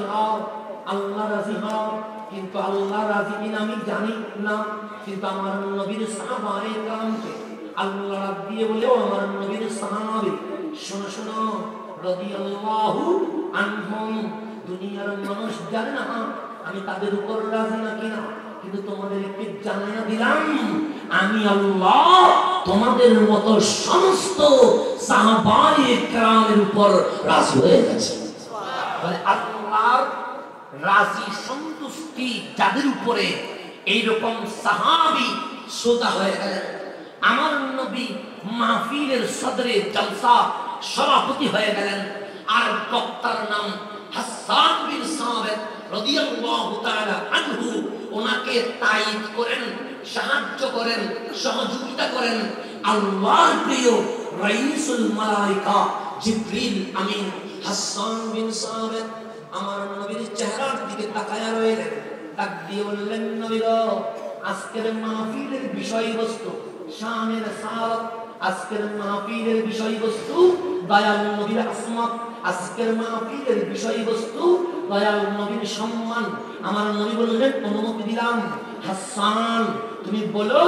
রাজি হও, আল্লাহ রাজি হও। কিন্তু আল্লাহ রাজি কিনা আমি জানি না, কিন্তু আমার নবীর সাহাবায়ে কেরামকে আল্লাহ রাব দিয়ে বলে, ও আমার নবীর সাহাবী শোনো শোনো, রাদিয়াল্লাহু আনহুম, দুনিয়ার মানুষ জানে না আমি তাদের উপর রাজি না কিনা, কিন্তু তোমাদেরকে জানিয়ে দিলাম আমি আল্লাহ তোমাদের মতো সমস্ত সাহাবায়ে কেরামের উপর রাজি হয়ে গেছে। মানে আল্লাহর রাজি সন্তুষ্টি যাদের উপরে, এইরকম সাহাবী শ্রোতা হয়ে গেলেন। আমার নবী মাহফিলের সদরে জলসা সভাপতি হয়ে গেলেন। আর বক্তার নাম হাসান বিন সাবিত রাদিয়াল্লাহু তাআলা আনহু। ওনাকে তাইদ করেন, সাহায্য করেন, সহযোগিতা করেন আল্লাহর প্রিয় রাইসুল মালায়েকা জিবরিল আমিন। হাসান বিন সাবিত আমার নবীর চেহারার দিকে তাকায়া রইলেন, ডাক দিয়ে বললেন, নবী গো, আজকের মাহফিলের বিষয়বস্তু শানের সারত, আজকের মাহফিলের বিষয়বস্তু দয়াল নবীর আসমত, আজকের মাহফিলের বিষয়বস্তু দয়াল নবীর সম্মান। আমার নবী বললেন, অনুমতি দিলাম, হাসান তুমি বলো।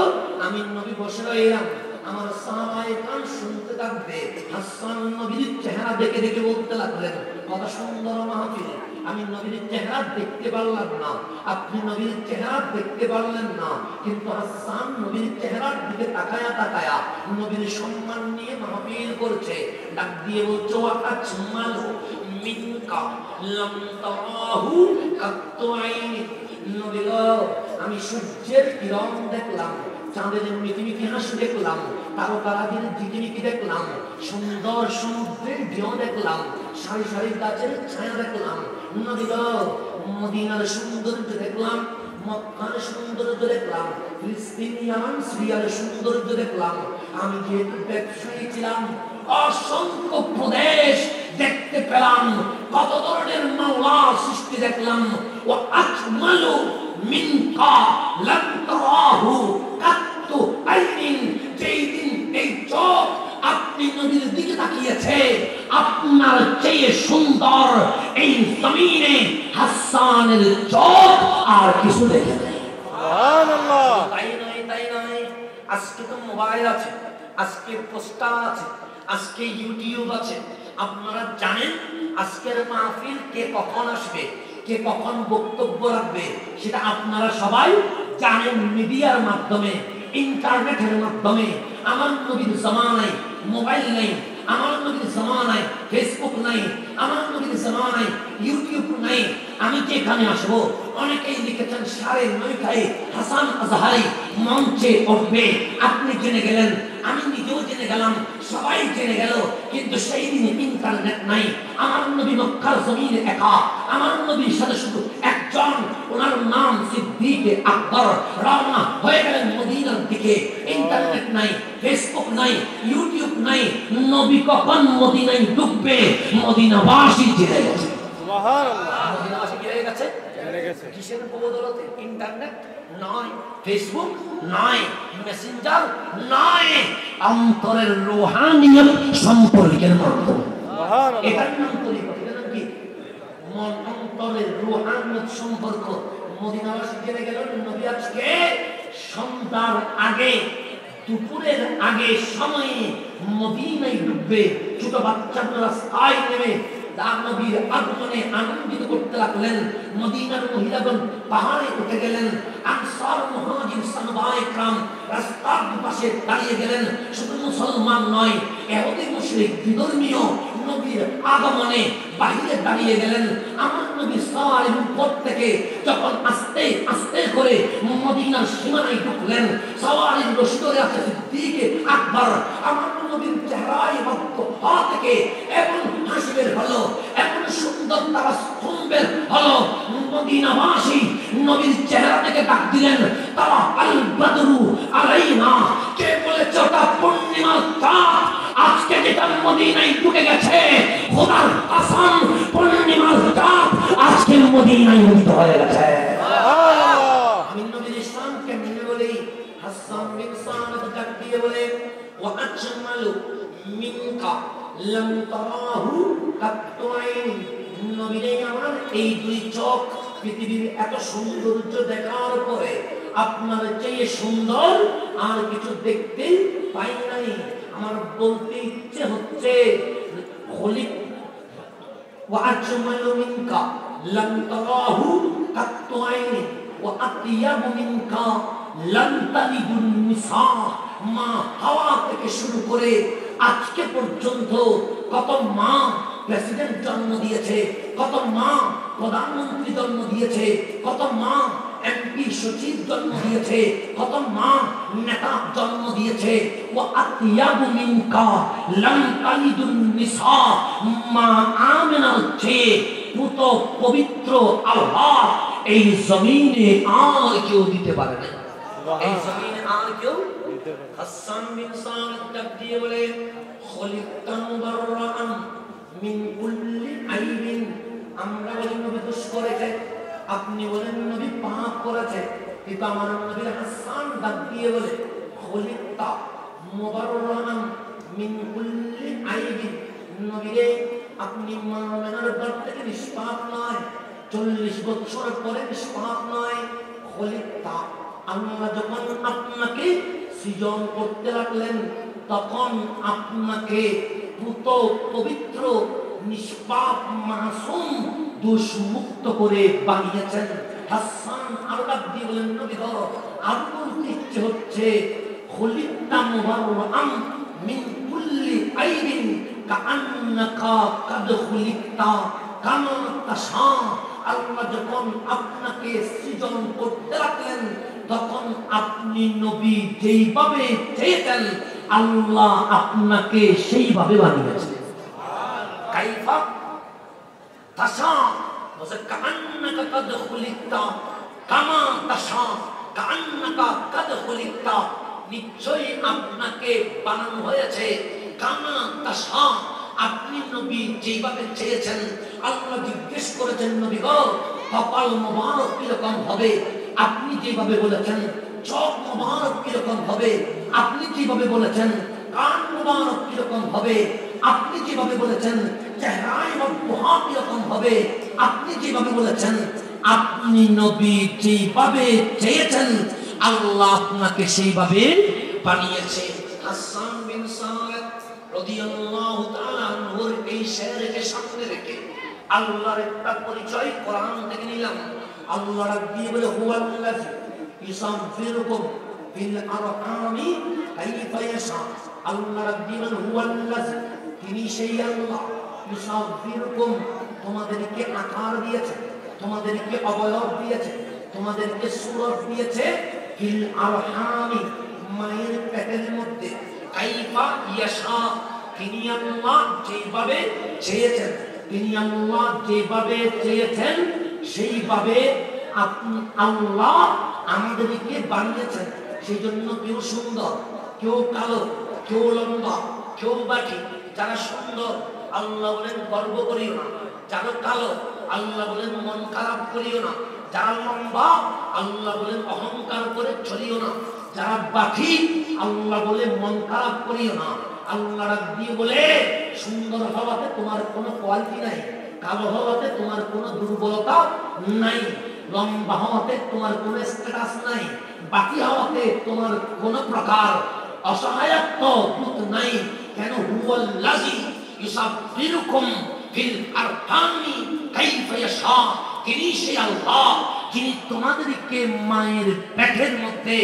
আমি নবী বসে রইলাম, আমার সাহাবায়ে কেরাম শুনতে থাকবে। হাসান নবীর চেহারা দেখে দেখে বলতে লাগলেন, কত সুন্দর মাহফিল, আমি নবীর চেহারা দেখতে পারলাম না, আপনি নবীর চেহারা দেখতে পারলেন না, কিন্তু হাসান নবীর চেহারার দিকে তাকায়া তাকায়া নবীর সম্মান নিয়ে মাহফিল করছে। ডাক দিয়ে বলছো, আজমালু মিনকা লাম তারাহু কাত্তু আইনি। নবী গো, আমি সূর্যের কিরণ দেখলাম, চাঁদের মিটিমিটি হাসি দেখলাম, তারকারাজির ঝিকিমিকি দেখলাম, সুন্দর সমুদ্রের ঢেউ দেখলাম, সারি সারি গাছের ছায়া দেখলাম। নবী গো, মদিনার সৌন্দর্য দেখলাম, মক্কার সৌন্দর্য দেখলাম, ফিলিস্তিন, ইয়ামান, সিরিয়ার সৌন্দর্য দেখলাম। আমি যেহেতু ব্যবসায়ী ছিলাম, অসংখ্য প্রদেশ দেখতে পেলাম, কত ধরনের মাওলা সৃষ্টি দেখলাম। ও আজমালু মিনকা লাম তারাহু কাত্তু আইনিন। যেই দিন এই চোখ আপনি নবীর দিকে তাকিয়েছে, আপনার চেয়ে সুন্দর এই জমিনে হাসানের চোখ আর কিছু দেখে নাই। সুবহানাল্লাহ। তাই নয়, আজকে তো মোবাইল আছে, আজকে পোস্টার আছে, আজকে ইউটিউব আছে। আপনারা জানেন আজকের মাহফিল কে কখন আসবে, কে কখন বক্তব্য রাখবে, সেটা আপনারা সবাই জানেন মিডিয়ার মাধ্যমে, ইন্টারনেটের মাধ্যমে। আমার নবীর জামানায় মোবাইল নাই, আমার নবীর জামানায় ফেসবুক নাই, আমার নবীর জামানায় ইউটিউব নাই। আমি যে এখানে আসবো, অনেকেই লিখেছেন 9:30 হাসান আজহারি মঞ্চে উঠবে। আপনি জেনে গেলেন, আমি নিজেও জেনে গেলাম, সবাই জেনে গেল, কিন্তু সেই দিনে ইন্টারনেট নাই। আমার নবী মক্কার জমিনে একা, আমার নবীর সাথে শুধু একজন, ওনার নাম সিদ্দিক আকবর, রওনা হয়ে গেলেন মদিনার দিকে। ইন্টারনেট নাই, ফেসবুক নাই, ইউটিউব নাই। নবী কখন মদিনায় ঢুকবে, মদিনাবাসী জেনে গেছে। সুবহানাল্লাহ। মদিনাবাসী জেনে গেছে, জেনে গেছে। কিসের বদৌলতে? ইন্টারনেট নয়, ফেসবুক নয়, মেসেঞ্জার নয়, অন্তরের রূহানিয়ত সম্পর্কের মাধ্যমে। সুবহানাল্লাহ। এটার নাম তরিকত। এটার নাম কি? মন অন্তরের রূহানিয়ত সম্পর্ক। মদিনাবাসী জেনে গেল নবী আজকে সন্ধ্যার আগে, দুপুরের আগে সময়ে মদিনায় ঢুকবে। ছোট বাচ্চাগুলো রাস্তায় নেমে নবীর আগমনে আনন্দিত করতে লাগলেন। মদিনার মহিলাগণ পাহাড়ে উঠে গেলেন, আনসার মুহাজির সাহাবায়ে کرام রাস্তার পাশে দাঁড়িয়ে গেলেন। শুধু মুসলমান নয়, ইহুদি মুশরিক বিধর্মীয় নবীর আগমনে বাহিরে দাঁড়িয়ে গেলেন। আমার নবী সাওয়ারের উপর থেকে যখন আস্তে আস্তে করে মদিনার সীমানায় ঢুকলেন, সাওয়ারের রশি ধরে আছে সিদ্দিক আকবর। আমার নবীর চেহারায় মধ্য হওয়া থেকে এমন হাসি বের হলো, এমন সুন্দর তাবাসসুম বের হলো, মদিনাবাসী নবীর চেহারা থেকে ডাক দিলেন, তারা আল বদরু আলাইনা। কে বলেছে ওটা পূর্ণিমার চাঁদ? আজকে যেটা মদিনায় ঢুকে গেছে, খোদার কসম, পূর্ণিমার চাঁদ আজকে মদিনায় উদিত হয়ে গেছে। সুবহানাল্লাহ। আমি নবীর শানকে মেনে বলি, হাসান বিন সাবিত ডাক দিয়ে বলে, ওয়া আজমালু মিনকা লাম তারাহু কাত্তু আইন। নবীরে আমার এই দুই চোখ পৃথিবীর এত সৌন্দর্য দেখার পরে আপনার চেয়ে সুন্দর আর কিছু দেখতে পাই নাই। আমার বলতে ইচ্ছে হচ্ছে খলিক ওয়া আজমালু মিনকা লাম তারাহু কাত্তু আইনি ওয়া আতিয়াবু মিনকা লাম তালিদুন নিসা। মা হাওয়া থেকে শুরু করে আজকে পর্যন্ত কত মা প্রেসিডেন্ট জন্ম দিয়েছে, কত মা প্রধানমন্ত্রী জন্ম দিয়েছে, কত মা এমপি সচিব জন্ম দিয়েছে, কত মা নেতা জন্ম দিয়েছে। ওয়া আতিয়াবু মিনকা লাম তালিদুন নিসা। মা আমিনার চেয়ে পুত পবিত্র আল্লাহ এই জমিনে আর কেউ দিতে পারে না। এই জমিনে আর কেউ। হাসান বিন সাবিত ডাক দিয়ে বলে খলিকতা মুবাররাআন মিন কুল্লি আইবিন। আমরা বলি নবী দোষ করেছে, আপনি বলেন নবী পাপ করেছে, কিন্তু আমার নবী হাসান ডাক দিয়ে বলে খলিকতা মুবাররাআন মিন কুল্লি আইবিন। নবীরে আপনি মানবের ঘর থেকে নিষ্পাপ নয়, 40 বছর পরে নিষ্পাপ নয়। খলিকতা, আল্লাহ যখন আপনাকে সৃজন করতে লাগলেন তখন আপনাকে পুত পবিত্র নিষ্পাপ মাসুম দোষ মুক্ত করে বানিয়েছেন। হাসান আল্লাহ দিয়ে বলেন নবী গো, আরো বলতে ইচ্ছে হচ্ছে খলিকতা মুবাররাআন মিন কুল্লি আইবিন কাআন্নাকা কাদ খুলিকতা কামা তাশা। আল্লাহ যখন আপনাকে সৃজন করতে লাগলেন তখন আপনি নবী যেইভাবে চেয়েছেন আল্লাহ আপনাকে সেইভাবে বানিয়েছেন। কাইফা তাশা ওয়া কাআন্নাকা কাদ খুলিকতা কামা তাশা। কাআন্নাকা কাদ খুলিকতা, নিশ্চয়ই আপনাকে বানানো হয়েছে কামা তাশা, আপনি নবী যেভাবে চেয়েছেন। আল্লাহ জিজ্ঞেস করেছেন নবী গো, কপাল মোবারক কিরকম হবে? আপনি যেভাবে বলেছেন। চোখ মোবারক কিরকম হবে? আপনি যেভাবে বলেছেন। কান মোবারক কিরকম হবে? আপনি যেভাবে বলেছেন। চেহারায় মধ্যহা কিরকম হবে? আপনি যেভাবে বলেছেন। আপনি নবী যেভাবে চেয়েছেন আল্লাহ আপনাকে সেইভাবে বানিয়েছে। হাসান বিন সাবিত রাদিয়াল্লাহু তাআলা আনহুর এই শেরকে সামনে রেখে আল্লাহর একটা পরিচয় কোরআন থেকে নিলাম। আল্লাহ রাব্বি বলে হুয়াল্লাযী ইউসাফিরুকুম ফিল আরহামি কাইফা ইয়াশা। আল্লাহ রাব্বি বলে হুয়াল্লাযী, তিনি সেই আল্লাহ, ইউসাফিরুকুম, তোমাদেরকে আকার দিয়েছে, তোমাদেরকে অবয়ব দিয়েছে, তোমাদেরকে সূরত দিয়েছে, ফিল আরহামি, মায়ের পেটের মধ্যে, কাইফা ইয়াশা, তিনি আল্লাহ যেভাবে চেয়েছেন, তিনি আল্লাহ যেভাবে চেয়েছেন সেইভাবে আল্লাহ আমাদেরকে বানিয়েছেন। সেই জন্য কেউ সুন্দর, কেউ কালো, কেউ লম্বা, কেউ বাকি। যারা সুন্দর আল্লাহ বলেন গর্ব করিও না, যারা কালো আল্লাহ বলেন মন খারাপ করিও না, যারা লম্বা আল্লাহ বলেন অহংকার করে চলিও না, যারা বাকি আল্লাহ বলে মন খারাপ করিও না। আল্লাহ রাব্বি বলে সুন্দর হওয়াতে তোমার কোনো কোয়ালিটি নাই, কালো হওয়াতে তোমার কোনো দুর্বলতা নাই, লম্বা হওয়াতে তোমার কোনো স্ট্যাটাস নাই, বাকি হওয়াতে তোমার কোনো প্রকার অসহায়ত্ব বোধ নাই। কেন? হুয়াল্লাযী ইউসাফিরুকুম ফিল আরহামি কাইফা ইয়াশা, তিনি সেই আল্লাহ যিনি তোমাদেরকে মায়ের পেটের মধ্যে,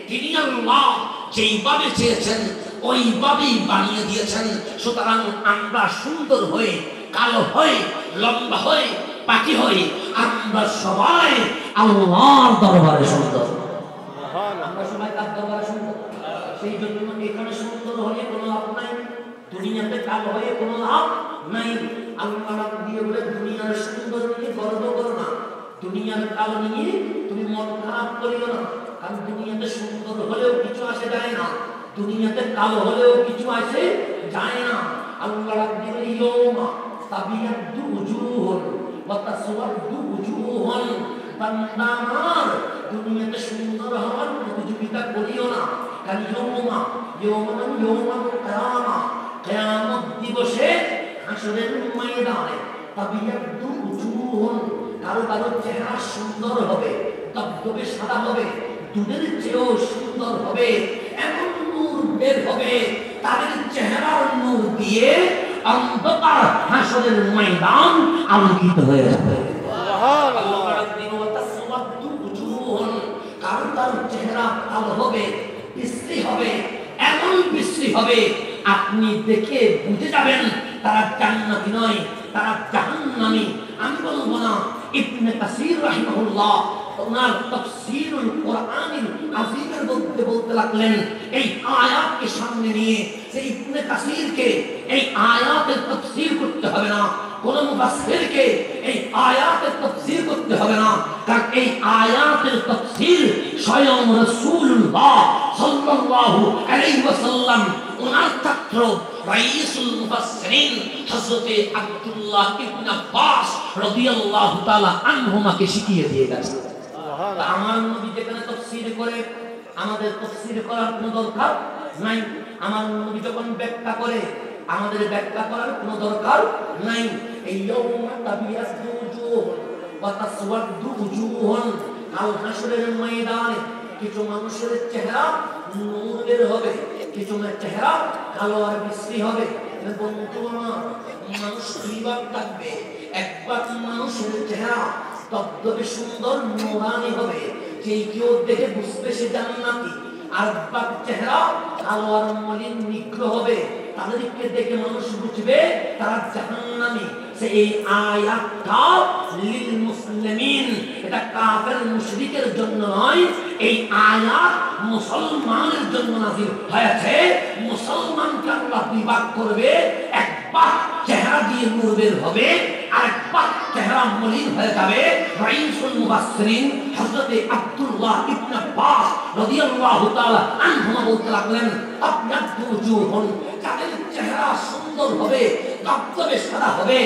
তিনি আল্লাহ যেইভাবে চেয়েছেন ওইভাবেই বানিয়ে দিয়েছেন। সুতরাং আমরা সুন্দর হয়ে, কালো হয়ে, লম্বা হয়ে, পাখি হয়ে, আমরা সবাই আল্লাহর দরবারে সুন্দর। আমরা সবাই তার দরবারে সুন্দর। সেই জন্য এখানে সুন্দর হয়ে কোনো লাভ নাই, দুনিয়াতে কালো হয়ে কোনো লাভ নাই। আল্লাহ দিয়ে বলে দুনিয়ার সুন্দর নিয়ে গর্ব করো না, দুনিয়ার কালো নিয়ে তুমি মন খারাপ করিও না। কারণ দুনিয়াতে সুন্দর হলেও কিছু আসে যায় না, দুনিয়াতে কালো হলেও কিছু আসে যায় না। আল্লাহ রাব্বুল ইয়াউমা তাবিয়াদু উজুহুন ওয়া তাসওয়াদু উজুহুন। বান্দা আমার, দুনিয়াতে সুন্দর হওয়ার প্রতিযোগিতা করিও না। কারণ ইয়াউমুল কিয়ামা, কিয়ামত দিবসে হাসরের ময়দানে তাবিয়াদু উজুহুন, কারো চেহারা সুন্দর হবে, তবে সাদা হবে, দুধের চেয়েও সুন্দর হবে, এমন নূর বের হবে তাদের চেহারার নূর দিয়ে অন্ধকার হাসরের ময়দান আলোকিত হয়ে যাবে। কারো কারো চেহারা কালো হবে, বিশ্রী হবে, এমন বিশ্রী হবে আপনি দেখে বুঝে যাবেন তারা জান্নাতি নয়, তারা জাহান্নামী। আমি বলবো না, ইবনে কাসির রাহিমাহুল্লাহ ওনার তাফসীরুল কোরআনিল আযীমের মধ্যে বলতে লাগলেন, এই আয়াতকে সামনে নিয়ে সেই ইবনে কাসিরকে এই আয়াতের তাফসীর করতে হবে না, কোন মুফাসসিরকে এই আয়াতের তাফসীর করতে হবে না, কারণ এই আয়াতের তাফসীর স্বয়ং রাসূলুল্লাহ সাল্লাল্লাহু আলাইহি ওয়াসাল্লাম ওনার ছাত্র রাইসুল মুফাসসিরিন হযরত আব্দুল্লাহ ইবনে আব্বাস রাদিয়াল্লাহু তাআলা আনহুমাকে শিখিয়ে দিয়ে গেছেন। আমার নবী যেখানে তাফসীর করে আমাদের তাফসীর করার কোনো দরকার নাই, আমার নবী যখন ব্যাখ্যা করে আমাদের ব্যাখ্যা করার কোনো দরকার নাই। এই ইয়াউমা তাবিয়াসু উজুহ ওয়া তাসওয়াদু উজুহ, কাল হাসরের ময়দানে কিছু মানুষের চেহারা নূর বের হবে, কিছু চেহারা কালো আর বিশ্রী হবে। বন্ধু আমার, মানুষ দুইবার থাকবে, একবার মানুষের চেহারা তবে সুন্দর নূরানি হবে, যে কেউ দেখে বুঝবে সে জান্নাতি, আর একবার চেহারা কালো আর মলিন নিগ্র হবে, তাদেরকে দেখে মানুষ বুঝবে তারা জাহান্নামী। এই আয়াতটা লিল মুসলিমিন, এটা কাফের মুশরিকের জন্য নয়, এই আয়াত মুসলমানের জন্য নাযিল হয়েছে। মুসলমানকে আল্লাহ বিভাগ করবে, একবার চেহারা দিয়ে নূর বের হবে, আর একবার চেহারা মলিন হয়ে যাবে। রাইসুল মুফাসসিরিন হযরত আব্দুল্লাহ ইবনে আব্বাস রাদিয়াল্লাহু তাআলা আনহুমা বলতে লাগলেন, আবয়াদু উজুহুন, যাদের চেহারা সুন্দর হবে, তবে সাদা হবে,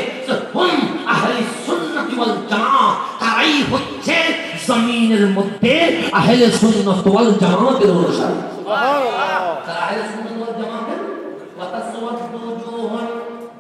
হুম আহলে সুন্নাত ওয়াল জামাআহ, তারাই হচ্ছে জমিনের মধ্যে আহলে সুন্নাত ওয়াল জামাতের অনুসারী। সুবহানাল্লাহ। তারা আহলে সুন্নাত ওয়াল জামাতের ওয়া তাসওয়াদু উজুহুন,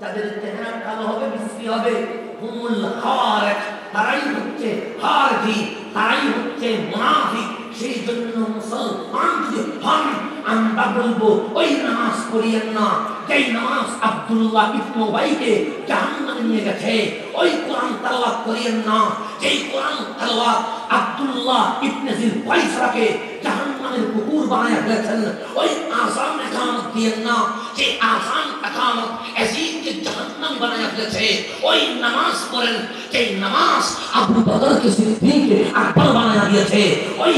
যাদের চেহারা কালো হবে, বিশ্রী হবে, হুমুল খারিজ, তারাই হচ্ছে খারিজি, তারাই হচ্ছে মুনাফিক। সেই জন্য মুসলমান যদি হন, আমরা বলবো ওই নামাজ পড়িয়েন না যেই নামাজ আব্দুল্লাহ ইবনে উবাইকে জাহান্নামে নিয়ে গেছে, ওই কোরআন তেলাওয়াত করিয়েন না যেই কোরআন তেলাওয়াত আব্দুল্লাহ ইবনে জিল ফাইসরাকে জাহান্নামের কুকুর বানায় ফেলেছেন, ওই আযান ইকামত দিয়েন না যে আযান ইকামত ইয়াজিদকে জাহান্নাম বানায় ফেলেছে, ওই নামাজ পড়েন যেই নামাজ আবু বকরকে সিদ্দিককে আকবর বানায় দিয়েছে, ওই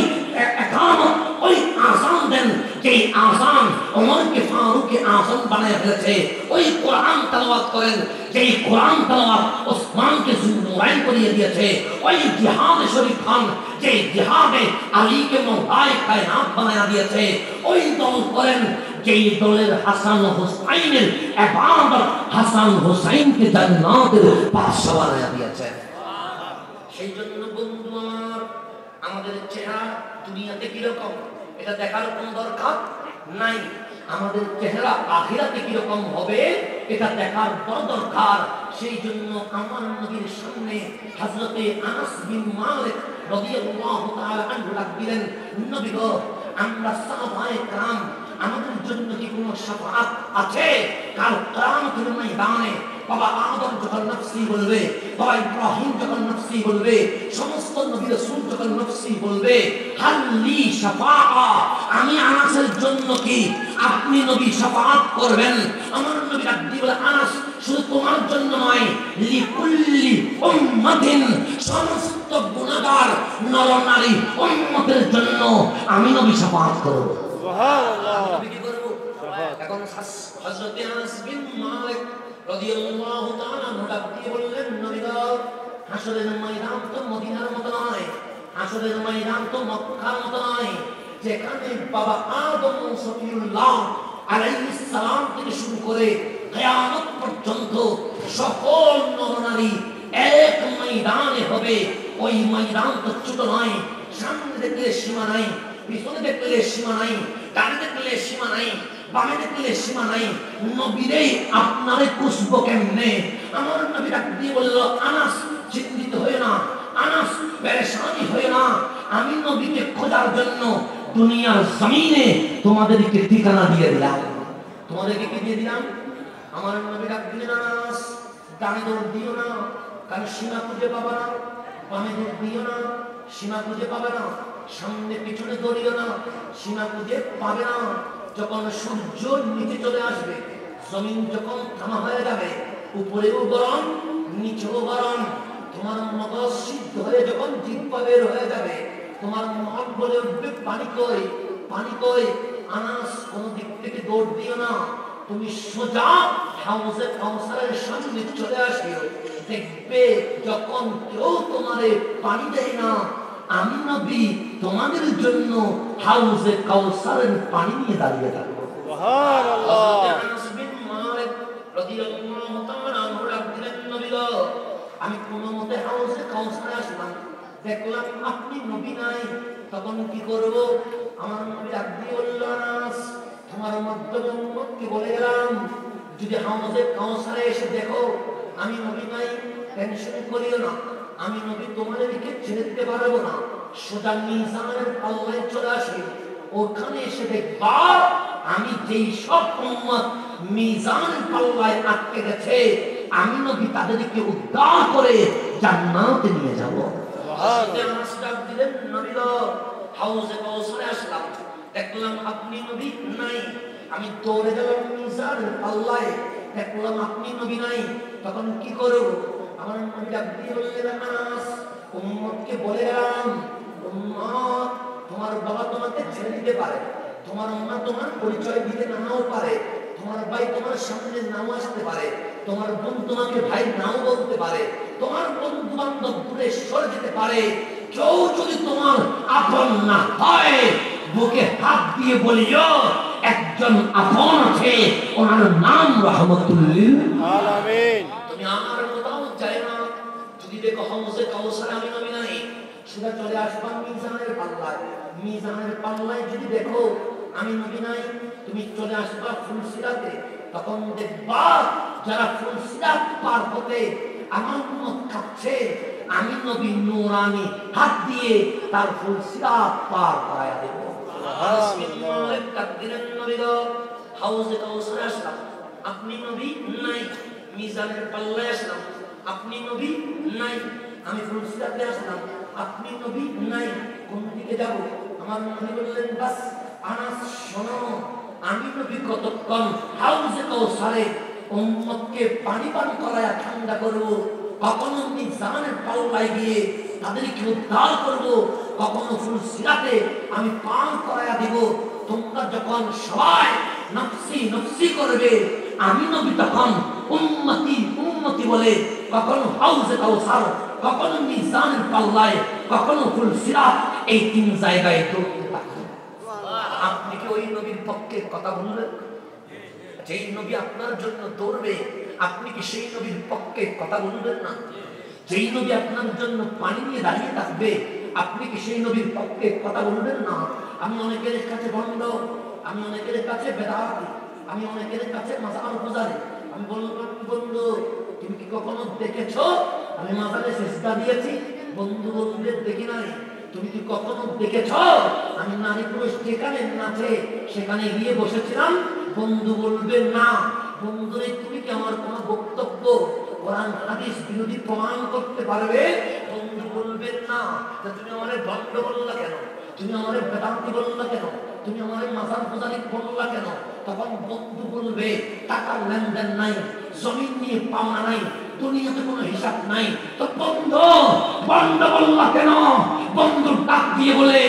ইকামত ওই আযান দেন যেই আযান ওমরকে ফারুককে আযান বানায় ফেলেছে, ওই কোরআন তেলাওয়াত করেন যেই কোরআন তেলাওয়াত ওসমানকে যুনুরাইন করিয়ে দিয়েছে, ওই জিহাদে শরীফ খান যে জিহাদে আলীকে মওলায়ে কায়নাত বানায় দিয়েছে, ওই দল করেন যেই দলের হাসান হুসাইনের ইবাদত হাসান হুসাইনকে জান্নাতের বাদশা বানায় দিয়েছে। সেই জন্য বন্ধু আমার, আমাদের চেহারা দুনিয়াতে কি রকম এটা দেখার কোনো দরকার নাই, আমাদের চেহারা আখিরাতে কি রকম হবে এটা দেখার বড় দরকার। সেই জন্য আমার নবীর সামনে হযরতে আনাস বিন মালিক রাদিয়াল্লাহু তাআলা আনহু ডাক দিলেন, নবী গো, আমরা সাহাবায়ে کرام আমাদের জন্য কি কোনো শাফাআত আছে? কাল কিয়ামতের ময়দানে বাবা আদম যখন নফসি বলবে, বাবা ইব্রাহিম যখন নফসি বলবে, সমস্ত নবী রাসূল যখন নফসি বলবে, হাল্লি শাফাআ, আমি আনাসের জন্য কি আপনি নবী শাফাআত করবেন? আমার নবী ডাক দিয়ে বলে, আনাস শুধু তোমার জন্য নয়, লিকুল্লি উম্মাতিন, সমস্ত গুনাহগার নর নারী উম্মতের জন্য আমি নবী শাফাআত করব। সুবহানাল্লাহ। নবী কি করব? এখন হযরত আনাস বিন মালিক রাদিয়াল্লাহু তাআলা ডাক দিয়ে বললেন, নবী গো, হাসরের ময়দান তো মদিনার মতো নয়, হাসরের ময়দান তো মক্কার মতো নয়, যেখানে বাবা আদম সফিউল্লাহ আলাইহিস সালাম থেকে শুরু করে কিয়ামত পর্যন্ত সকল নরনারী এক ময়দানে হবে। ওই ময়দান তো ছোট নয়, সামনে দেখলে সীমা নাই, পিছনে দেখলে সীমা নাই, ডানে দেখলে সীমা নাই, বামে দেখলে সীমা নাই। নবীরেই আপনারে খুঁজবো কেমনে? আমার নবী ডাক দিয়ে বলল, আনাস চিন্তিত হয়ে না, আনাস জন্য দুনিয়ার জমিনে তোমাদেরকে ঠিকানা দিয়ে দিলাম। তোমাদেরকে কি দিয়ে দিলাম? আমার নবী ডাক দিলেন, আনাস ডানে দৌড় দিও না, কারণ সীমা খুঁজে পাবে না। বামে দৌড় দিও না, সীমা খুঁজে পাবে না। সামনে পিছনে দৌড়িও না, সীমা খুঁজে পাবে না। যখন সূর্য নিচে চলে আসবে, জমিন যখন থামা হয়ে যাবে, উপরেও গরম নিচেও গরম, তোমার মগজ সিদ্ধ হয়ে যখন জিহ্বা বের হয়ে যাবে, তোমার মন বলে উঠবে পানি কই, পানি কই। আনাস কোন দিক থেকে দৌড় দিও না, তুমি সোজা হাউজে কাউসারের সামনে চলে আসিও। দেখবে যখন কেউ তোমারে পানি দেয় না, আমি নবী তোমাদের জন্য হাউজে কাউসারের পানি নিয়ে দাঁড়িয়ে থাকবো। সুবহানাল্লাহ। আনাস বিন মালিক রাদিয়াল্লাহু তাআলা আনহু ডাক দিলেন, নবী গো, আমি কোন মতে হাউজে কাউসারে আসলাম, দেখলাম আপনি নবী নাই, তখন কি করব? আমার নবী ডাক দিয়ে বলল, আনাস তোমার মাধ্যমে উম্মতকে বলে গেলাম, যদি হাউজে কাউসারে এসে দেখো আমি নবী নাই, টেনশন করিও না, আমি নবী তোমাদেরকে ছেড়ে দিতে পারবো না। সোজা মিজানের পাল্লায় চলে আসি, ওখানে এসে দেখবা আমি যেই সব উম্মত মিজানের পাল্লায় আটকে গেছে, আমি নবী তাদেরকে উদ্ধার করে জান্নাতে নিয়ে যাব। হাউজে কাউসারে আসলাম, দেখলাম আপনি নবী নাই, আমি দৌড়ে গেলাম মিজানের পাল্লায়, দেখলাম আপনি নবী নাই, তখন কি করব? আমার নবী ডাক দিয়ে বললেন, আনাস উম্মতকে বলে গেলাম, উম্মত তোমার বাবা তোমাকে ছেড়ে দিতে পারে, তোমার মা তোমার পরিচয় দিতে নাও পারে, তোমার ভাই তোমার সামনে নাও আসতে পারে, তোমার বোন তোমাকে ভাই নাও বলতে পারে, তোমার বন্ধু বান্ধব দূরে সরে যেতে পারে, কেউ যদি তোমার আপন না হয়, বুকে হাত দিয়ে বলিও একজন আপন আছে, ওনার নাম রাহমাতুল লিল আলামিন। তুমি আমার কোথাও যাই না, যদি দেখো হাউজে কাউসারে আমি নবী নাই, সেটা চলে আসবা মিজানের পাল্লায়, মিজানের পাল্লায় যদি দেখো আমি নবী নাই, তুমি চলে আসবা ফুলসিরাতে, তখন দেখবা যারা ফুলসিরাত পার হতে আমার উম্মত কাঁপছে, আমি নবী নূরানি হাত দিয়ে তার ফুলসিরাত পার করায়া দেব। সুবহানাল্লাহ। তাকদিরের নবী গো, হাউজে কাউসারে আসলাম, আপনি নবী নাই, মিজানের পাল্লায় আসলাম, আপনি নবী নাই, আমি ফুলসিরাতে আসলাম, আপনি নবী নাই, কোন দিকে যাব? আমার নবী বললেন, বাস আনাস শোনো, আমি নবী কতক্ষণ হাউজে কাউসারে উম্মতকে পানি পান করায়া ঠান্ডা করব, কখনো মিজানের পাল্লায় গিয়ে তাদেরকে উদ্ধার করব, কখনো ফুলসিরাতে আমি পান করায়া দিব। তোমরা যখন সবাই নফসি নফসি করবে, আমি নবী তখন উম্মতি উম্মতি বলে কখনো হাউজে কাউসার, কখনো মিজানের পাল্লায়, কখনো ফুলসিরাত, এই তিন জায়গায় দৌড়তে থাকবে। আপনি কি ওই নবীর পক্ষে কথা বলবেন? যেই নবী আপনার জন্য দৌড়বে, আপনি কি সেই নবীর পক্ষে কথা বলবেন না? যেই নবী আপনার জন্য পানি নিয়ে দাঁড়িয়ে থাকবে, আপনি কি সেই নবীর পক্ষে কথা বলবেন না? আমি অনেকের কাছে ভণ্ড, আমি অনেকের কাছে বেদাতি, আমি অনেকের কাছে মাজার পূজারি, আমি বলবো বন্ধু তুমি কি কখনো দেখেছো আমি মাজারে সিজদা দিয়েছি? বন্ধু বলবে দেখি নাই। তুমি কি কখনো দেখেছো আমি নারী পুরুষ যেখানে নাচে সেখানে গিয়ে বসেছিলাম? বন্ধু বলবে না। বন্ধুরে তুমি কি আমার কোন বক্তব্য কোরআন হাদিস বিরোধী প্রমাণ করতে পারবে? বন্ধু বলবে না। তুমি আমারে ভণ্ড বললা কেন? তুমি আমারে বেদান্তি বললা কেন? তুমি আমারে মাজার পূজারি বললা কেন? তখন বন্ধু বলবে টাকার লেনদেন নাই, জমিন নিয়ে পাওনা নাই, দুনিয়াতে কোনো হিসাব নাই। তো বন্ধু বন্ধ বললা কেন? বন্ধু ডাক দিয়ে বলে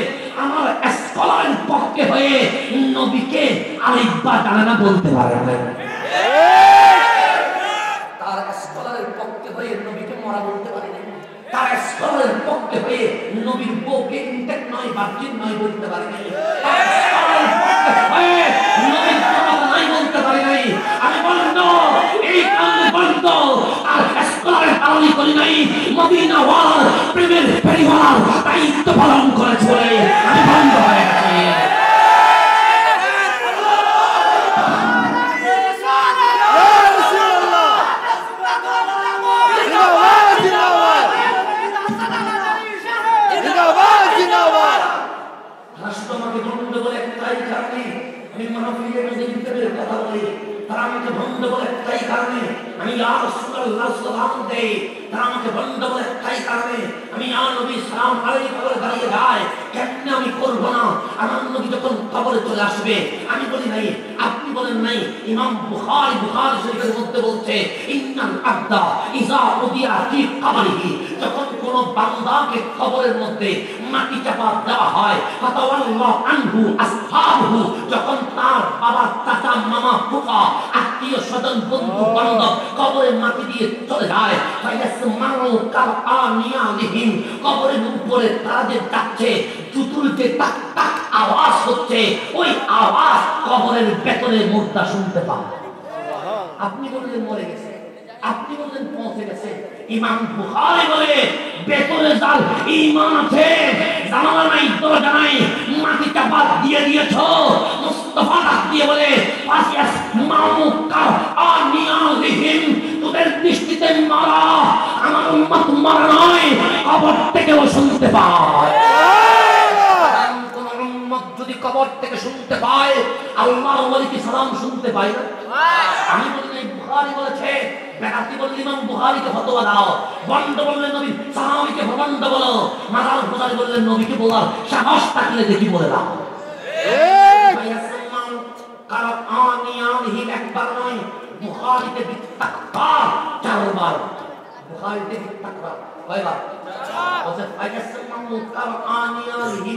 আমার স্কলারের পক্ষে হয়ে নবীকে আলিফ বা জানে না বলতে পারে না। তার স্কলারের পক্ষে হয়ে নবীকে মরা বলতে পারে না। তার স্কলারের পক্ষে হয়ে নবীর বউকে ইনটেক নয় ভার্জিন নয় বলতে পারে না। তার স্কলারের পক্ষে হয়ে নবীর জামাতা নাই বলতে পারে নাই। আমি বলতো এই কাম বলত আর স্কলারের পালন করি নাই, মদিনা ওয়ালার প্রেমের পরিবার দায়িত্ব পালন করেছে বলে আমি বন্ধ হয়ে গেছি। আমি ইয়া রাসূলুল্লাহ সালাম দেই, তারা আমাকে বন্ধ বলে একটাই কারণে, আমি ইয়া নবী সালাম আলাইহি বলে দাঁড়িয়ে যায়, কেমনে আমি করব না? আমার নবী যখন কবরে চলে আসবে, আমি বলি নাই, আপনি বলেন নাই। ইমাম বুখারী শরীফের মধ্যে বলছে, ইন্নাল আবদা ইযা উদিয়া ফি কবরিহি, যখন কোন বান্দাকে কবরের মধ্যে মাটি চাপা দেওয়া হয়, ফাতাওয়াল্লাহ আনহু আসহাবহু, যখন তার বাবা, চাচা, মামা, ফুফা, আত্মীয় স্বজন, বন্ধু বান্ধব কবরে মাটি দিয়ে চলে যায়, ফায়াসমাউ কারআনিয়ালিহিম, কবরের উপরে তারা যে যাচ্ছে, জুতুল যে টাক টাক আওয়াজ হচ্ছে, ওই আওয়াজ কবরের ভেতরে মুর্দা শুনতে পায়। আপনি বললেন মরে গেছে, আপনি বললেন পৌঁছে গেছে, ইমাম বুখারী বলে ভেতরে যার ঈমান আছে, জানালা নাই, দরজা নাই, মাটি চাপা দিয়ে দিয়েছো। মুস্তাফা ডাক দিয়ে বলে, ফাসিয়াস মামুকা আনিয়ালিহিম, তোদের দৃষ্টিতে মারা, আমার উম্মত মারা নয়, কবর থেকেও শুনতে পায়। কোন উম্মত যদি কবর থেকে শুনতে পায়, আল্লাহর ওলি কি সালাম শুনতে পায় না? আমি বলি নাই, বুখারী বলেছে। বেদাতি বললে ইমাম বুখারীকে ফতোয়া দাও, বন্ড বললে নবী সাহাবীকে বন্ড বলো, মাজার পূজারী বললে নবীকে বলার সাহস থাকলে দেখি বলে দাও। কারআনিয়ালিহি একবার নয়, বুখারীতে বিতাকবার 4 বার, বুখারীতে বিতাকবার কয়বার? বলছে ফায়াসমাউ কারআনিয়ালিহি,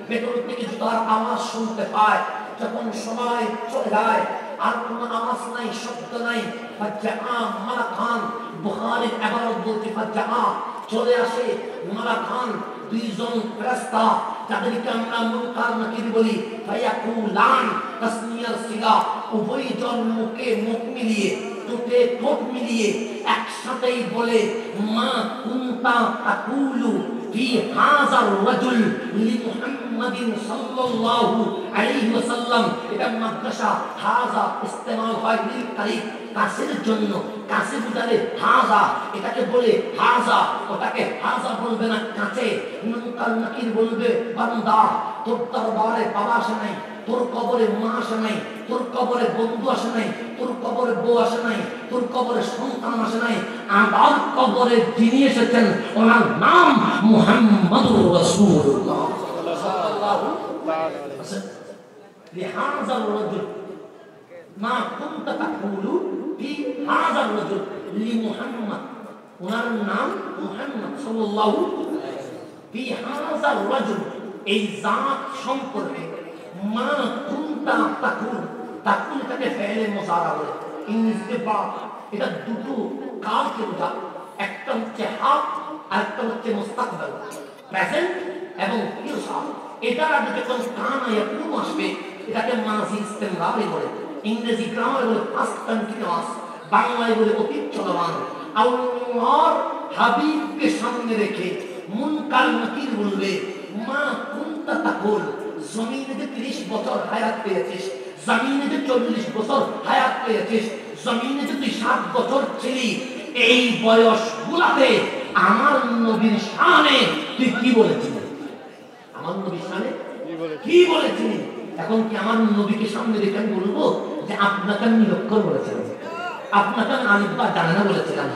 ভেতর থেকে জুতার আওয়াজ শুনতে পায়। যখন সময় চলে যায়, আর কোনো আওয়াজ নাই, শব্দ নাই, ফাজআ মালাকান, বুখারীর ইবারত বলতে ফাজআ, চলে আসে মালাকান, দুইজন ফেরেশতা, যাদেরকে আমরা মুনকার নাকির বলি, ফায়াকুলান, তাসনিয়ার সিগা, উভয়জন মুখে মুখ মিলিয়ে, ঠোঁটে ঠোঁট মিলিয়ে একসাথেই বলে, মা কুনতা তাকুলু ফি হাযার রাজুল লিমুহাম্মাদিন সাল্লাল্লাহু আলাইহি ওয়াসাল্লাম। এটা মাদ্রাসা হাযা ইস্তেমাল হয় লিল কারিব, কাছের জন্য, কাছে বুঝালে হাযা, এটাকে বলে হাযা, ওটাকে হাযা বলবে না, কাছে। মুনকার নাকির বলবে, বান্দা তোর দরবারে বাবা আসে নাই, তোর কবরে মা আসে নাই, তোর কবরে বন্ধু আসে নাই, তোর কবরে বউ আসে নাই, তোর কবরে সন্তান আসে নাই, আমার কবরে যিনি এসেছেন ওনার নাম মুহাম্মাদুর রাসূলুল্লাহ সাল্লাল্লাহু আলাইহি ওয়াসাল্লাম। লিহাযার রাজুল মা কুনতা তাকুলু ফি হাযার রাজুল লিমুহাম্মাদ, ওনার নাম মুহাম্মদ সাল্লাল্লাহু ফি হাযার রাজুল, এই জাত সম্পর্কে। মা কুনতা তাকুল, তাকুল এটাকে ফেলে মুজারা বলে, ইংরেজিতে বা, এটা দুটো কালকে বোঝায়, একটা হচ্ছে হাত আর একটা হচ্ছে মুস্তাকবাল, প্রেজেন্ট এবং ফিউচার। এটা আগে যখন কানা ইয়াকুম আসবে, এটাকে মাজি ইস্তেমরারি বলে, ইংরেজি গ্রামারে বলে পাস্ট কন্টিনিউয়াস, বাংলায় বলে অতীত চলমান। আল্লাহর হাবিবকে সামনে রেখে মুনকার নাকির বলবে, মা কুনতা তাকুল, জমিনে যে 30 বছর হায়াত পেয়েছিস, জমিনে যে 40 বছর হায়াত পেয়েছিস, জমিনে যে তুই 7 বছর ছিলি, এই বয়সগুলাতে আমার নবীর শানে তুই কি বলেছিলি? আমার নবীর শানে কি বলেছিলি? এখন কি আমার নবীকে সামনে রেখে আমি বলবো যে আপনাকে আমি নিরক্ষর বলেছিলাম, আপনাকে আমি আলিফ বা জানে না বলেছিলাম,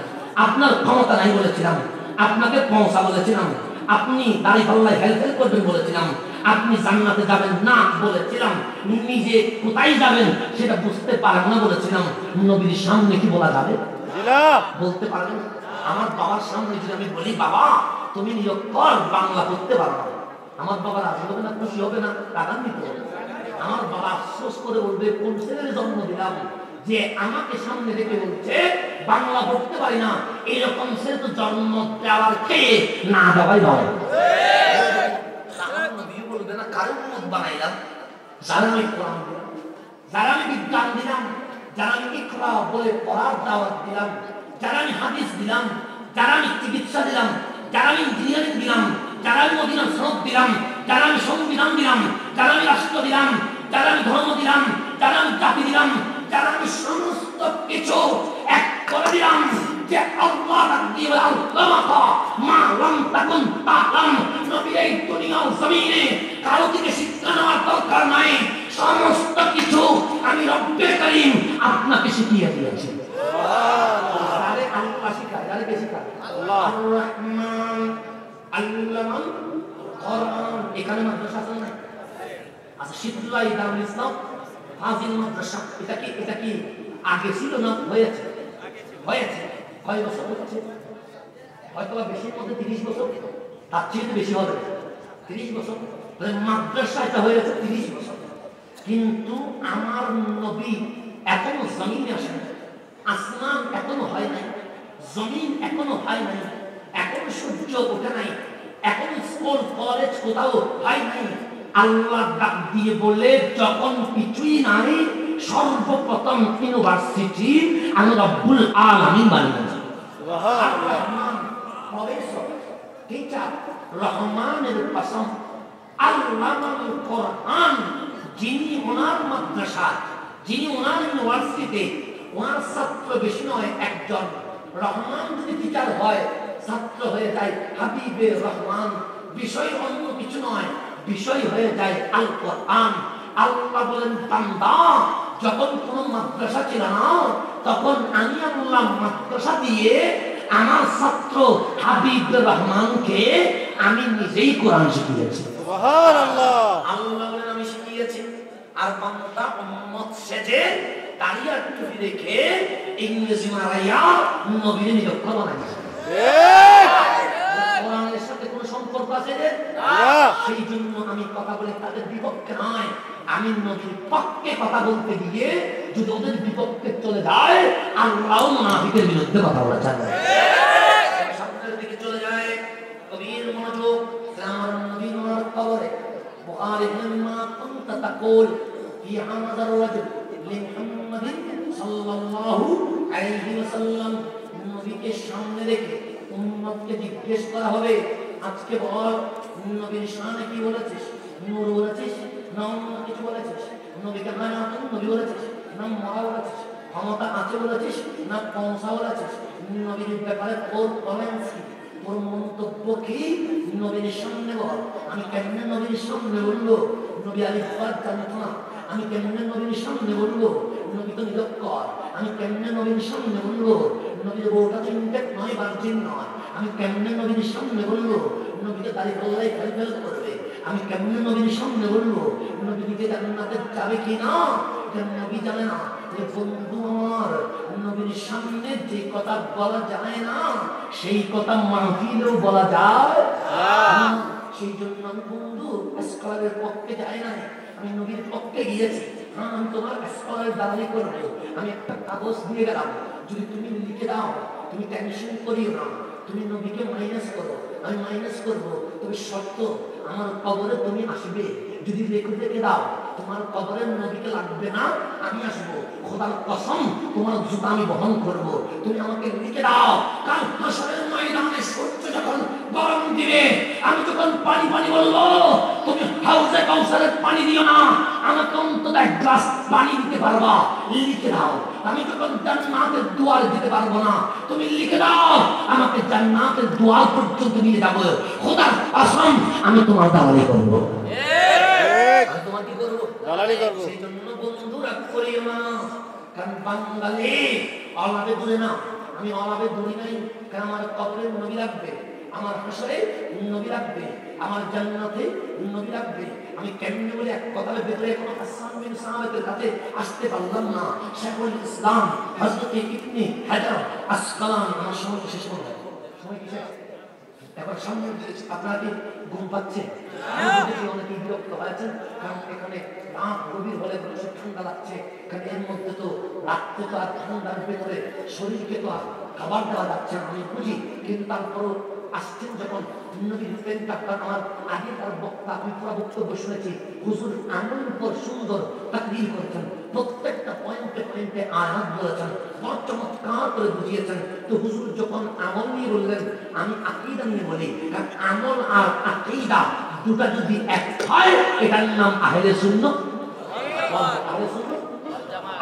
আপনার ক্ষমতা নাই বলেছিলাম, আপনাকে পৌঁছা বলেছিলাম, আপনি দাড়ি পাল্লায় হেলফেল করবেন বলেছিলাম, আপনি জান্নাতে যাবেন না বলেছিলাম, নিজে কোথায় যাবেন সেটা বুঝতে পারেন না বলেছিলাম, নবীর সামনে কি বলা যাবে? বলতে পারবেন? আমার বাবার সামনে যদি আমি বলি, বাবা তুমি নিরক্ষর, বাংলা পড়তে পারো না, আমার বাবা রাজি হবে না, খুশি হবে না, রাগান্বিত হবে। আমার বাবা আফসোস করে বলবে, কোন ছেলের জন্ম দিলাম যে আমাকে সামনে রেখে বলছে বাংলা পড়তে পারি না, এরকম ছেলে তো জন্ম দেওয়ার খেয়ে না দেওয়াই ভালো। বলবে না কারো উন্মত বানাইলাম, যারা আমি কোরআন দিলাম, যারা আমি বিজ্ঞান দিলাম, যারা আমি ইকরা বলে পড়ার দাওয়াত দিলাম, যারা আমি হাদিস দিলাম, যারা আমি চিকিৎসা দিলাম, যারা আমি ইঞ্জিনিয়ারিং দিলাম, যারা আমি মদিনার সনদ দিলাম, যারা আমি সংবিধান দিলাম, যারা আমি রাষ্ট্র দিলাম, যারা আমি ধর্ম দিলাম, যারা আমি জাতি দিলাম, যারা আমি সমস্ত কিছু এক করে দিলাম, যে আল্লাহ রাব্বিল আলামিন মা লাম তাকুন তাআলাম, নবী এই দুনিয়া জমিনে কারো থেকে শিক্ষা নেওয়ার দরকার নাই, সমস্ত কিছু আমি রব্বে কারীম আপনাকে শিখিয়ে দিয়েছি। সুবহানাল্লাহ। কার বেশি কার আল্লাহ আর রহমান আল্লামাল কোরআন এখানে মাদ্রাসা আছে না আচ্ছা শিবুল্লাহ দারুল ইসলাম ফাজিল মাদ্রাসা এটা কি আগে ছিল না হয়েছে কয় বছর হচ্ছে হয়তো বেশির মধ্যে 30 বছর তার চেয়ে বেশি হবে 30 বছর মাদ্রাসা এটা হয়ে গেছে 30 বছর কিন্তু আমার নবী এখনো জমিনে আসেন আসমান এখনো হয় নাই জমিন এখনো হয় নাই এখনো সূর্য ওঠে নাই এখনো স্কুল কলেজ কোথাও হয় নাই আল্লাহ ডাক দিয়ে বলে যখন কিছুই নাই সর্বপ্রথম ইউনিভার্সিটি আমি রব্বুল আলামিন বানিয়েছি সুবহানাল্লাহ প্রফেসর টিচার রহমানের কসম আল্লামাল কোরআন যিনি ওনার মাদ্রাসা যিনি ওনার ইউনিভার্সিটিতে ওনার ছাত্র বেশি নয় একজন রহমান যদি টিচার হয় ছাত্র হয়ে যায় হাবিবে রহমান বিষয় অন্য কিছু নয় বিষয় হয়ে যায় আল কোরআন আল্লাহ বলেন বান্দা যখন কোন মাদ্রাসা ছিল না তখন আমি আল্লাহ মাদ্রাসা দিয়ে আমার ছাত্র হাবিব রহমানকে আমি নিজেই কোরআন শিখিয়েছি সুবহানাল্লাহ আল্লাহ বলেন আমি শিখিয়েছি আর বান্দা উম্মত সেজে দাঁড়িয়ে টুপি রেখে ইংরেজি মারাইয়া নবীর নিরক্ষর বানাইছে কোরআনের সাথে কোনো সম্পর্ক আছে না সেই জন্য আমি কথা বলে তাদের বিপক্ষে নয় আমি নবীর পক্ষে কথা বলতে গিয়ে যদি ওদের বিপক্ষে চলে যায় আল্লাহ মুনাফিকের বিরুদ্ধে কথা বলা যাবে সামনের দিকে চলে যায় কবির মনোযোগ আমার নবীর কবরে বুখারী মা কুনতা তাকুল ফি হাযার রাজুল লিমুহাম্মাদিন সাল্লাল্লাহু আলাইহি ওয়াসাল্লাম নবীকে সামনে রেখে উম্মতকে জিজ্ঞেস করা হবে আজকে বল নবীর শানে কি বলেছিস নূর বলেছিস না অন্য কিছু বলেছিস নবীকে মানাতুন নবী বলেছিস না মরা বলেছিস ক্ষমতা আছে বলেছিস না পৌঁছা বলেছিস নবীর ব্যাপারে তোর কমেন্টস কি তোর মন্তব্য কি নবীর সামনে বল আমি কেমনে নবীর সামনে বলবো নবী আলিফ বা জানত না আমি কেমনে নবীর সামনে বলবো নবী তো নিরক্ষর আমি কেমনে নবীর সামনে বলবো নবীর বউটা চিনতে নয় বার্জিন নয় আমি কেমনে নবীর সামনে বলবো নবীকে দাড়ি পাল্লাই ফেল করবে আমি কেমনে নবীর সামনে বলবো নবীকে জান্নাতে যাবে কি না এটা নবী জানে না যে বন্ধু আমার নবীর সামনে যে কথা বলা যায় না সেই কথা মাহফিলেও বলা যায় সেই জন্য আমি বন্ধু স্কলারের পক্ষে যাই না আমি নবীর পক্ষে গিয়েছি হ্যাঁ আমি তোমার স্কলারের দালালি করবো আমি একটা কাগজ দিয়ে গেলাম যদি তুমি লিখে দাও তুমি টেনশন করিও না তুমি নবীকে মাইনাস করো আমি মাইনাস করবো তবে শর্ত আমার কবরে তুমি আসবে যদি রেখে দাও তোমার কবরের নবীকে লাগবে না আমি আসবো খোদার কসম তোমার জুতা আমি বহন করবো তুমি আমাকে লিখে দাও কাল হাসরের ময়দানে সূর্য যখন গরম দিবে আমি যখন পানি বলবো তুমি হাউজে কাউসারের পানি দিও না আমাকে অন্তত এক গ্লাস পানি দিতে পারবা লিখে দাও আমি যখন জান্নাতের দুয়ার দিতে পারবো না তুমি লিখে দাও আমাকে জান্নাতের দুয়ার পর্যন্ত নিয়ে যাবো খোদার কসম আমি তোমার দালালি করবো আমি তোমার কি করবো দালালি করবো সেই জন্য বন্ধু রাগ করিও না কারণ বাঙালি অলাভে দূরে না আমি অলাভে দূরে নাই কারণ আমার কবরে নবী রাখবে আমার হাসরে নবী রাখবে আমার জান্নাতে নবী রাখবে আমি কেমনে বলে এক কথার ভেতরে কোনো হাসান বিন সাহাবের কাছে আসতে পারলাম না শেখুল ইসলাম হযরত ইবনে হাজার আসকালানি আমার সময় শেষ হয়ে গেল সময় কি শেষ এবার সামনে আপনারা কি ঘুম পাচ্ছে অনেকে বিরক্ত হয়েছেন কারণ এখানে রাত গভীর হলে মানুষের ঠান্ডা লাগছে কারণ এর মধ্যে তো রাত্রে তো আর ঠান্ডার ভেতরে শরীরকে তো আর খাবার দেওয়া যাচ্ছে না আমি বুঝি কিন্তু তারপরও আসছেন যখন নবী হুসেন ডাক্তার আমার আগে তার বক্তা আমি পুরো বক্তব্য শুনেছি হুজুর আমল উপর সুন্দর তাকরীর করেছেন প্রত্যেকটা পয়েন্টে আয়াত বলেছেন বড় চমৎকার করে বুঝিয়েছেন তো হুজুর যখন আমল নিয়ে বললেন আমি আকীদা নিয়ে বলি কারণ আমল আর আকীদা দুটো যদি এক হয় এটার নাম আহলে সুন্নাত আহলে সুন্নাত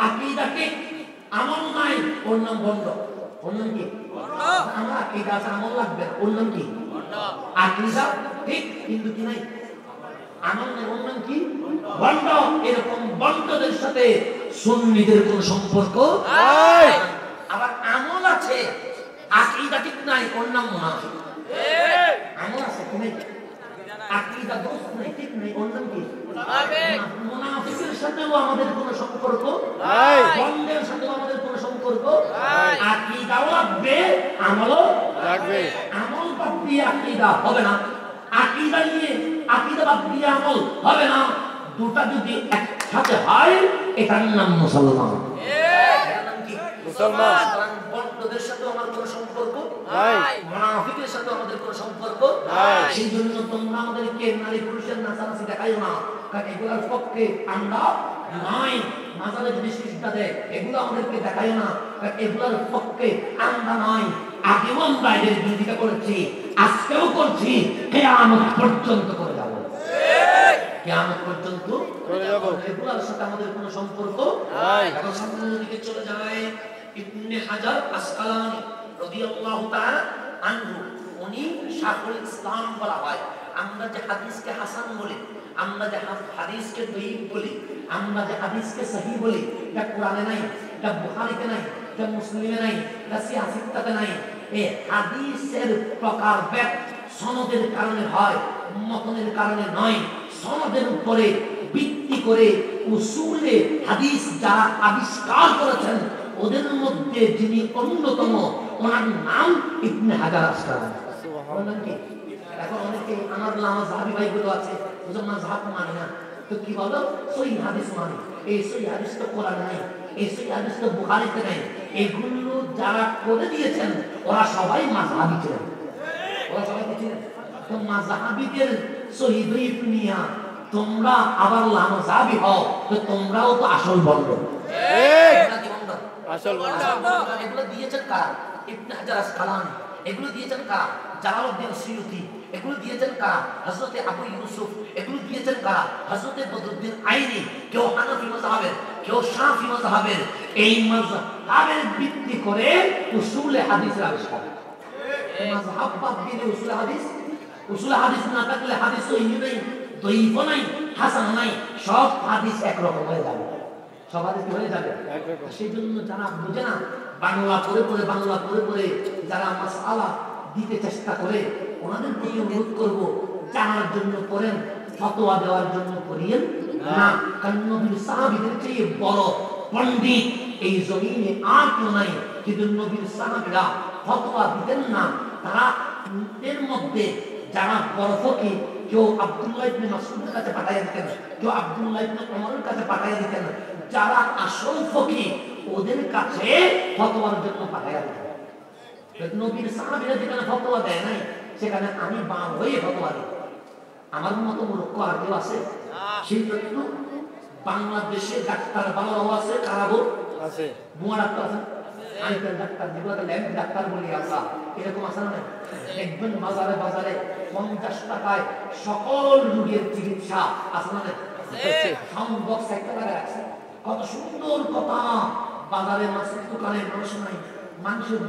আকীদাকে আমল নাই ওর নাম বন্ধ ওর নাম কি আমরা আকীদা আমল লাগবে ওর নাম কি আকীদা ঠিক কিন্তু কি নাই আমল নাই ওর নাম কি বন্ধ এরকম বন্ধদের সাথে সুন্নিদের কোনো সম্পর্ক নাই আবার আমল আছে আকীদা ঠিক নাই, ওর নাম মুনাফিক। আমল আছে কি নাই? আকীদা দোস্ত নাই, ঠিক নাই, ওর নাম কি? মুনাফিক। মুনাফিকের সাথেও আমাদের কোনো সম্পর্ক নাই, বন্ধের সাথেও আমাদের কোনো সম্পর্ক নাই। আকীদাও লাগবে, আমলও লাগবে। আমল বাদ দিয়ে আকীদা হবে না, আকীদা নিয়ে আকীদা বাদ দিয়ে আমল হবে না। দুটো যদি একসাথে হয় এটার নাম মুসলমান। এটার নাম কি? মুসলমান। বন্ধদের সাথে আমার কোনো সম্পর্ক নাই, মুনাফিকের সাথে আমাদের কোনো সম্পর্ক নাই। সেই জন্য তোমরা আমাদেরকে নারী পুরুষের নাচানাচি দেখাইও না, কারণ এগুলোর পক্ষে আমরা নাই। মাজারে যদি সিজদা দেয় এগুলো আমাদেরকে দেখাইও না, কারণ এগুলোর পক্ষে আমরা নাই। আগেও আমরা এদের বিরোধিতা করেছি, আজকেও করছি, কিয়ামত পর্যন্ত করে যাব। কিয়ামত পর্যন্ত করে যাব। এগুলোর সাথে আমাদের কোনো সম্পর্ক নাই। এখন সামনের দিকে চলে যায় ইবনে হাজার আসকালানী রাদিয়াল্লাহু তাআলা আনহু, উনি শাইখুল ইসলাম বলা হয়। আমরা যে হাদিসকে হাসান বলি, আমরা যে হাদিসকে দঈফ বলি, আমরা যে হাদিসকে সহিহ বলি, এটা কোরআনে নাই, এটা বুখারীতে নাই, এটা মুসলিমে নাই, এটা সিয়াসিত্তাতে নাই। এই হাদিসের প্রকারভেদ সনদের কারণে হয়, মতনের কারণে নয়। সনদের উপরে ভিত্তি করে উসুলে হাদিস যারা আবিষ্কার করেছেন ওদের মধ্যে যিনি অন্যতম, ওনার নাম ইবনে হাজার আসকালানী। সুবহানাল্লাহ। কি এখন অনেকে আমার নাম যাহাবি ভাইগুলো আছে, মুসলমান যাহাব মানে না, তো কি বলো সহিহ হাদিস মানে। এই সহিহ হাদিস তো কোরআনে নাই, এই সহিহ হাদিস তো বুখারীতে নাই। এগুলো যারা করে দিয়েছেন ওরা সবাই মাযহাবী ছিলেন, ওরা সবাই কি ছিলেন? তো মাযহাবীদের সহিহ দঈফ নিয়া তোমরা আবার লামাযাবি হও, তো তোমরাও তো আসল বন্ধ। আসল বন্ধ। এগুলো দিয়েছেন কারা? ইবনে হাজার আসকালানী। এগুলো দিয়েছেন কারা? Jalaluddin Suyuti. এগুলো দিয়েছেন কারা? হযরতে আবু ইউসুফ। এগুলো দিয়েছেন কারা? হযরতে বদরুদ্দিন আইনি। কেউ হানাফি মাযহাবের, কেউ শাফি মাযহাবের। এই মাযহাবের ভিত্তি করে উসুলে হাদিসের আবিষ্কার। মাযহাব বাদ দিয়ে উসুলে হাদিস, উসুলে হাদিস না থাকলে হাদিস সহিহ নেই, দঈফ নাই, হাসান নাই, সব হাদিস একরকম হয়ে যাবে, সব হাদিস হয়ে যাবে। সেই জন্য যারা বুঝে না, বাংলা পড়ে পড়ে যারা মাসআলা দিতে চেষ্টা করে, ওনাদের প্রতি অনুরোধ করব জানার জন্য পড়েন, ফতোয়া দেওয়ার জন্য পড়িয়েন না। কারণ নবীর সাহাবীদের চেয়ে বড় পণ্ডিত এই জমিনে আর কেউ নাই। কিন্তু নবীর সাহাবীরা ফতোয়া দিতেন না। তারা এর মধ্যে যারা বড় ফকিহ, কেউ আব্দুল্লাহ ইবনে মাসউদের কাছে পাঠাইয়া দিতেন, কেউ আব্দুল্লাহ ইবনে ওমরের কাছে পাঠাইয়া দিতেন। যারা আসল ফকিহ ওদের কাছে ফতোয়ার জন্য পাঠাইয়া দিতেন। নবীর সাহাবীরা যেখানে ফতোয়া দেয় নাই সেখানে আমি বাম হয়ে ফতোয়া দিই। আমার মতো মূর্খ আর কেউ আছে? সেই জন্য বাংলাদেশে ডাক্তার ভালো আছে, খারাপও আছে, বুয়া ডাক্তার আছে, আইতেল ডাক্তার, যেগুলোকে ল্যাম্প ডাক্তার বলি আমরা, এরকম আছে না? দেখবেন বাজারে 50 টাকায় সকল রোগের চিকিৎসা আছে না? সাউন্ড বক্স একটা লাগায় আছে, কত সুন্দর কথা। বাজারে মাছের দোকানে মানুষ নাই, মানুষের